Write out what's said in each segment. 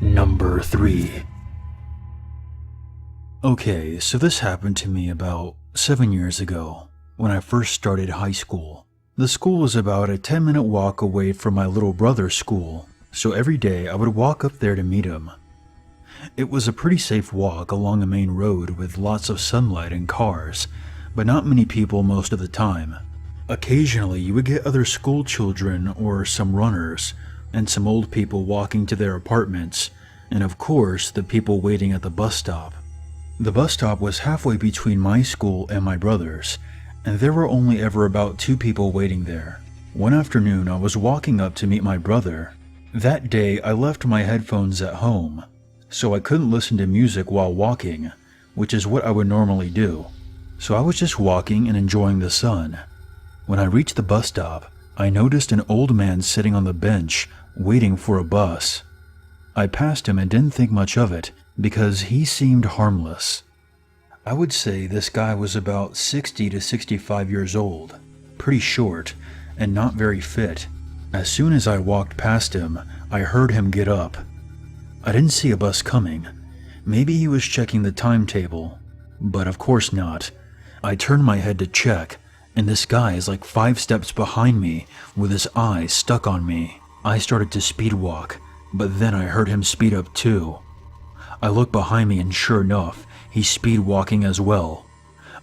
Number 3. Okay, so this happened to me about 7 years ago, when I first started high school. The school was about a 10-minute walk away from my little brother's school, so every day I would walk up there to meet him. It was a pretty safe walk along a main road with lots of sunlight and cars, but not many people most of the time. Occasionally you would get other school children or some runners, and some old people walking to their apartments, and of course the people waiting at the bus stop. The bus stop was halfway between my school and my brother's, and there were only ever about 2 people waiting there. One afternoon I was walking up to meet my brother. That day I left my headphones at home, so I couldn't listen to music while walking, which is what I would normally do. So I was just walking and enjoying the sun. When I reached the bus stop, I noticed an old man sitting on the bench waiting for a bus. I passed him and didn't think much of it because he seemed harmless. I would say this guy was about 60 to 65 years old, pretty short, and not very fit. As soon as I walked past him, I heard him get up. I didn't see a bus coming. Maybe he was checking the timetable, but of course not. I turned my head to check, and this guy is like 5 steps behind me with his eyes stuck on me. I started to speed walk, but then I heard him speed up too. I looked behind me and sure enough, he's speed walking as well.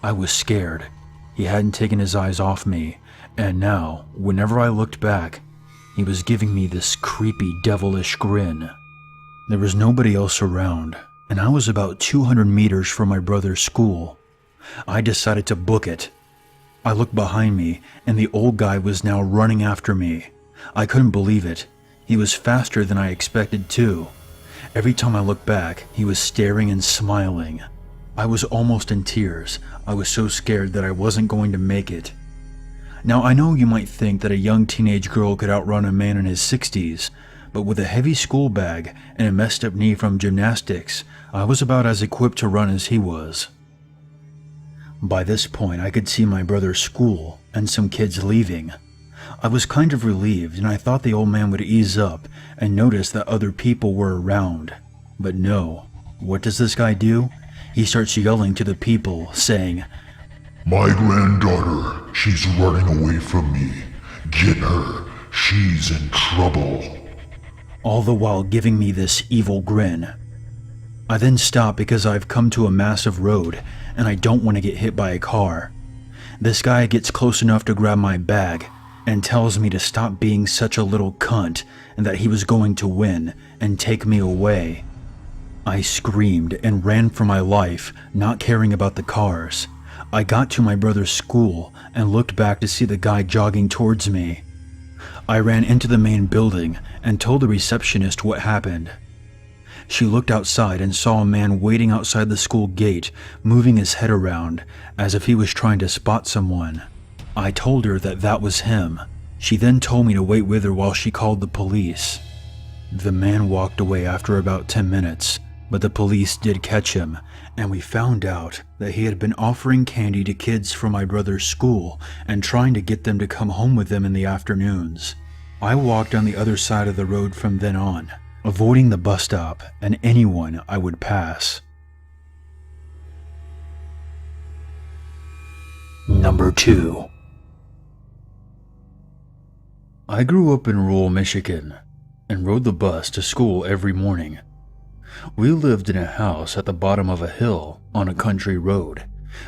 I was scared. He hadn't taken his eyes off me, and now, whenever I looked back, he was giving me this creepy, devilish grin. There was nobody else around, and I was about 200 meters from my brother's school. I decided to book it. I looked behind me, and the old guy was now running after me. I couldn't believe it. He was faster than I expected too. Every time I looked back, he was staring and smiling. I was almost in tears. I was so scared that I wasn't going to make it. Now I know you might think that a young teenage girl could outrun a man in his 60s, but with a heavy school bag and a messed up knee from gymnastics, I was about as equipped to run as he was. By this point, I could see my brother's school and some kids leaving. I was kind of relieved, and I thought the old man would ease up and notice that other people were around. But no. What does this guy do? He starts yelling to the people, saying, "My granddaughter, she's running away from me. Get her, she's in trouble." All the while giving me this evil grin. I then stop because I've come to a massive road, and I don't want to get hit by a car. This guy gets close enough to grab my bag, and tells me to stop being such a little cunt and that he was going to win and take me away. I screamed and ran for my life, not caring about the cars. I got to my brother's school and looked back to see the guy jogging towards me. I ran into the main building and told the receptionist what happened. She looked outside and saw a man waiting outside the school gate, moving his head around as if he was trying to spot someone. I told her that that was him. She then told me to wait with her while she called the police. The man walked away after about 10 minutes, but the police did catch him, and we found out that he had been offering candy to kids from my brother's school and trying to get them to come home with them in the afternoons. I walked on the other side of the road from then on, avoiding the bus stop and anyone I would pass. Number 2. I grew up in rural Michigan and rode the bus to school every morning. We lived in a house at the bottom of a hill on a country road.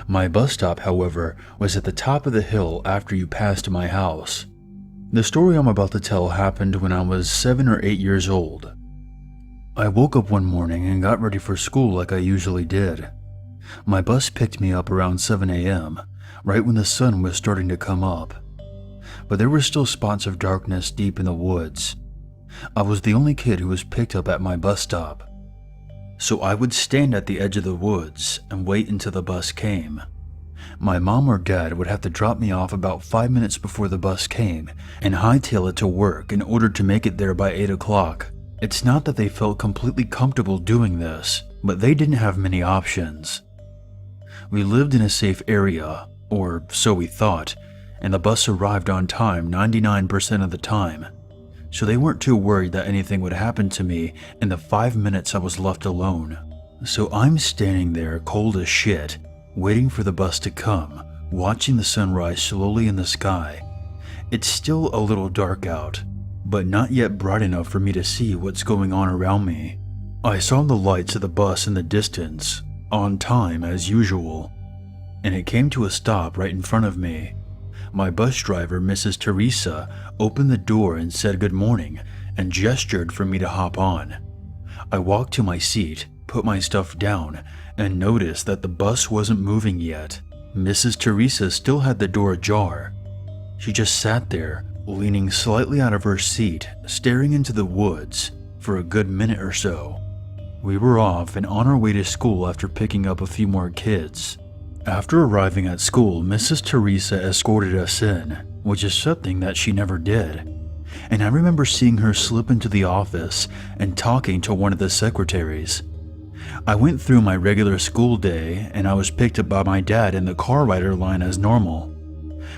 My bus stop, however, was at the top of the hill after you passed my house. The story I'm about to tell happened when I was 7 or 8 years old. I woke up one morning and got ready for school like I usually did. My bus picked me up around 7 a.m., right when the sun was starting to come up. But there were still spots of darkness deep in the woods. I was the only kid who was picked up at my bus stop. So I would stand at the edge of the woods and wait until the bus came. My mom or dad would have to drop me off about 5 minutes before the bus came and hightail it to work in order to make it there by 8 o'clock. It's not that they felt completely comfortable doing this, but they didn't have many options. We lived in a safe area, or so we thought, and the bus arrived on time 99% of the time. so they weren't too worried that anything would happen to me in the 5 minutes I was left alone. So I'm standing there cold as shit, waiting for the bus to come, watching the sun rise slowly in the sky. It's still a little dark out, but not yet bright enough for me to see what's going on around me. I saw the lights of the bus in the distance, on time as usual, and it came to a stop right in front of me. My bus driver, Mrs. Teresa, opened the door and said good morning and gestured for me to hop on. I walked to my seat, put my stuff down, and noticed that the bus wasn't moving yet. Mrs. Teresa still had the door ajar. She just sat there, leaning slightly out of her seat, staring into the woods for a good minute or so. We were off and on our way to school after picking up a few more kids. After arriving at school, Mrs. Teresa escorted us in, which is something that she never did. And I remember seeing her slip into the office and talking to one of the secretaries. I went through my regular school day and I was picked up by my dad in the car rider line as normal.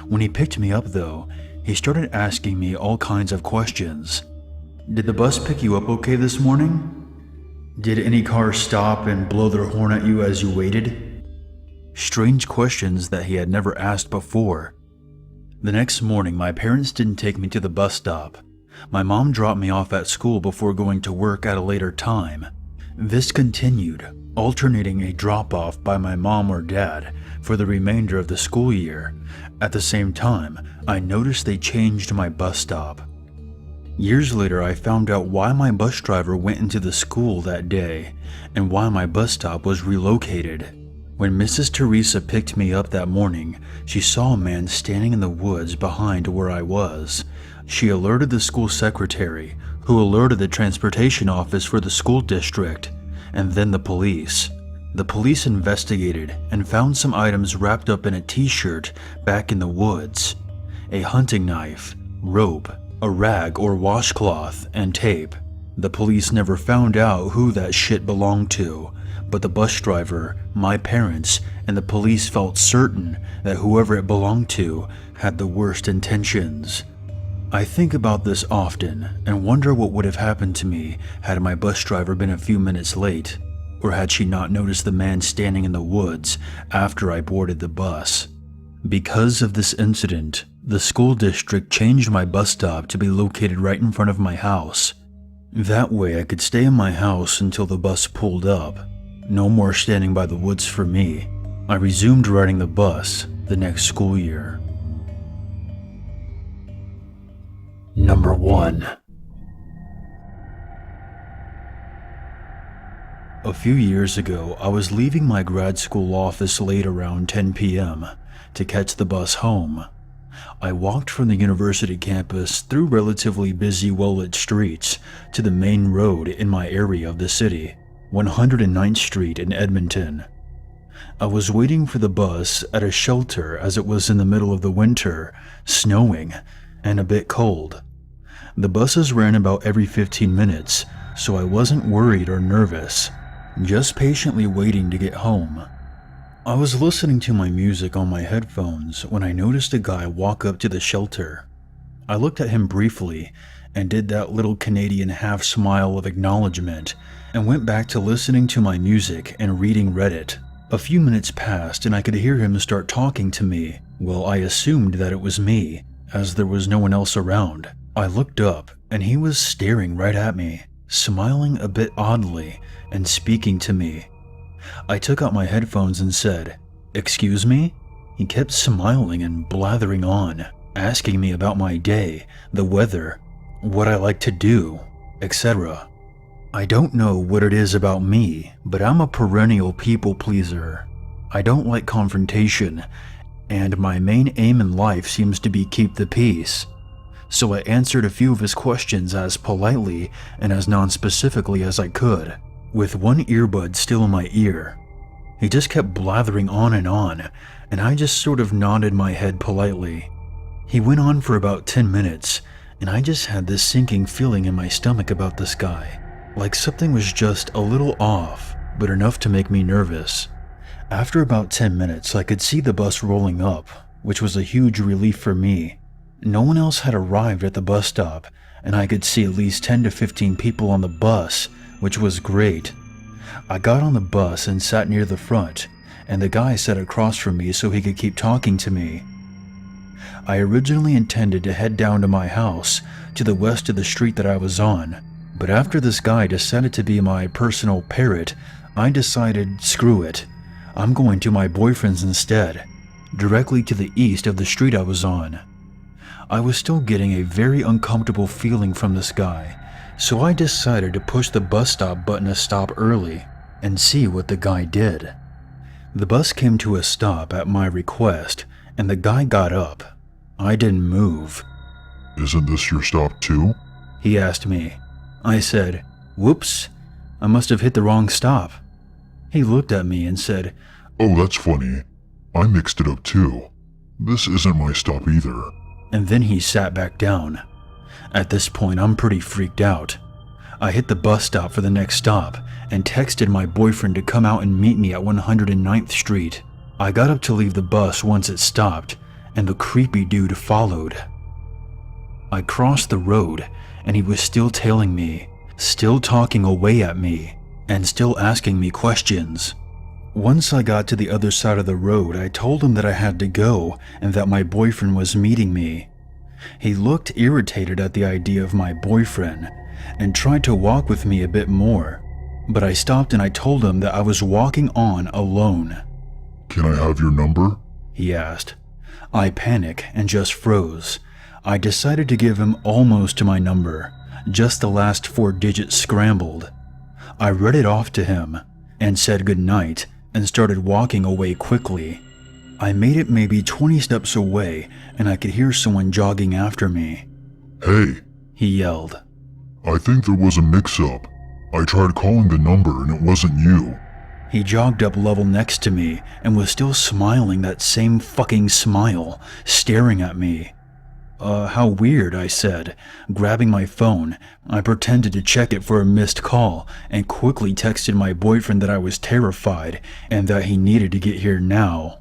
When he picked me up though, he started asking me all kinds of questions. Did the bus pick you up okay this morning? Did any cars stop and blow their horn at you as you waited? Strange questions that he had never asked before. The next morning, my parents didn't take me to the bus stop. My mom dropped me off at school before going to work at a later time. This continued, alternating a drop-off by my mom or dad for the remainder of the school year. At the same time, I noticed they changed my bus stop. Years later, I found out why my bus driver went into the school that day and why my bus stop was relocated. When Mrs. Teresa picked me up that morning, she saw a man standing in the woods behind where I was. She alerted the school secretary, who alerted the transportation office for the school district, and then the police. The police investigated and found some items wrapped up in a t-shirt back in the woods. A hunting knife, rope, a rag or washcloth, and tape. The police never found out who that shit belonged to, but the bus driver, my parents, and the police felt certain that whoever it belonged to had the worst intentions. I think about this often and wonder what would have happened to me had my bus driver been a few minutes late, or had she not noticed the man standing in the woods after I boarded the bus. Because of this incident, the school district changed my bus stop to be located right in front of my house. That way I could stay in my house until the bus pulled up. No more standing by the woods for me. I resumed riding the bus the next school year. Number 1. A few years ago, I was leaving my grad school office late around 10 p.m. to catch the bus home. I walked from the university campus through relatively busy, well-lit streets to the main road in my area of the city, 109th Street in Edmonton. I was waiting for the bus at a shelter as it was in the middle of the winter, snowing, and a bit cold. The buses ran about every 15 minutes, so I wasn't worried or nervous, just patiently waiting to get home. I was listening to my music on my headphones when I noticed a guy walk up to the shelter. I looked at him briefly and did that little Canadian half smile of acknowledgement and went back to listening to my music and reading Reddit. A few minutes passed and I could hear him start talking to me. Well, I assumed that it was me, as there was no one else around. I looked up and he was staring right at me, smiling a bit oddly and speaking to me. I took out my headphones and said, "Excuse me?" He kept smiling and blathering on, asking me about my day, the weather, what I like to do, etc. I don't know what it is about me, but I'm a perennial people pleaser. I don't like confrontation, and my main aim in life seems to be keep the peace. So I answered a few of his questions as politely and as non-specifically as I could, with one earbud still in my ear. He just kept blathering on, and I just sort of nodded my head politely. He went on for about 10 minutes, and I just had this sinking feeling in my stomach about this guy, like something was just a little off, but enough to make me nervous. After about 10 minutes, I could see the bus rolling up, which was a huge relief for me. No one else had arrived at the bus stop, and I could see at least 10 to 15 people on the bus, which was great. I got on the bus and sat near the front, and the guy sat across from me so he could keep talking to me. I originally intended to head down to my house to the west of the street that I was on, but after this guy decided to be my personal parrot, I decided, screw it, I'm going to my boyfriend's instead, directly to the east of the street I was on. I was still getting a very uncomfortable feeling from this guy, so I decided to push the bus stop button to stop early and see what the guy did. The bus came to a stop at my request, and the guy got up. I didn't move. Isn't this your stop too? He asked me. I said, whoops, I must have hit the wrong stop. He looked at me and said, Oh, that's funny. I mixed it up too. This isn't my stop either. And then he sat back down. At this point, I'm pretty freaked out. I hit the bus stop for the next stop and texted my boyfriend to come out and meet me at 109th Street. I got up to leave the bus once it stopped, and the creepy dude followed. I crossed the road, and he was still tailing me, still talking away at me, and still asking me questions. Once I got to the other side of the road, I told him that I had to go and that my boyfriend was meeting me. He looked irritated at the idea of my boyfriend and tried to walk with me a bit more, but I stopped and I told him that I was walking on alone. Can I have your number? He asked. I panicked and just froze. I decided to give him almost my number, just the last 4 digits scrambled. I read it off to him and said goodnight and started walking away quickly. I made it maybe 20 steps away and I could hear someone jogging after me. Hey, He yelled. I think there was a mix-up. I tried calling the number and it wasn't you. He jogged up level next to me and was still smiling that same fucking smile, staring at me. How weird, I said. Grabbing my phone, I pretended to check it for a missed call and quickly texted my boyfriend that I was terrified and that he needed to get here now.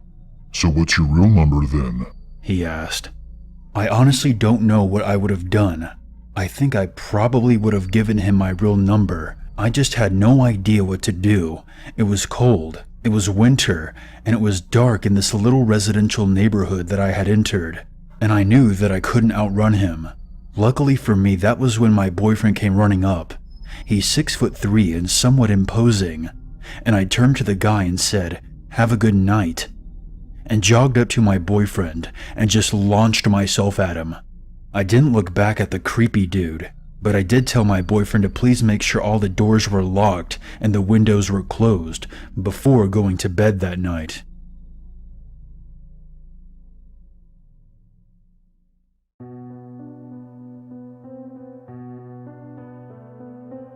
So what's your real number then? He asked. I honestly don't know what I would have done. I think I probably would have given him my real number. I just had no idea what to do. It was cold, it was winter, and it was dark in this little residential neighborhood that I had entered. And I knew that I couldn't outrun him. Luckily for me, that was when my boyfriend came running up. He's 6'3" and somewhat imposing. And I turned to the guy and said, "Have a good night," and jogged up to my boyfriend and just launched myself at him. I didn't look back at the creepy dude, but I did tell my boyfriend to please make sure all the doors were locked and the windows were closed before going to bed that night.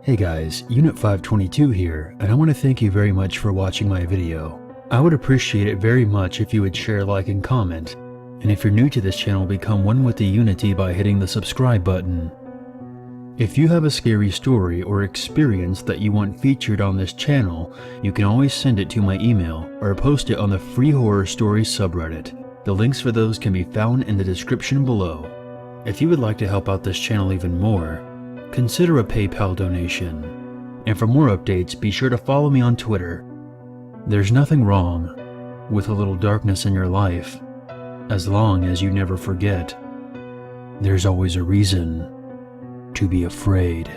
Hey guys, Unit 522 here, and I want to thank you very much for watching my video. I would appreciate it very much if you would share, like, and comment. And if you're new to this channel, become one with the Unity by hitting the subscribe button. If you have a scary story or experience that you want featured on this channel, you can always send it to my email or post it on the Free Horror Stories subreddit. The links for those can be found in the description below. If you would like to help out this channel even more, consider a PayPal donation. And for more updates, be sure to follow me on Twitter. There's nothing wrong with a little darkness in your life, as long as you never forget, there's always a reason to be afraid.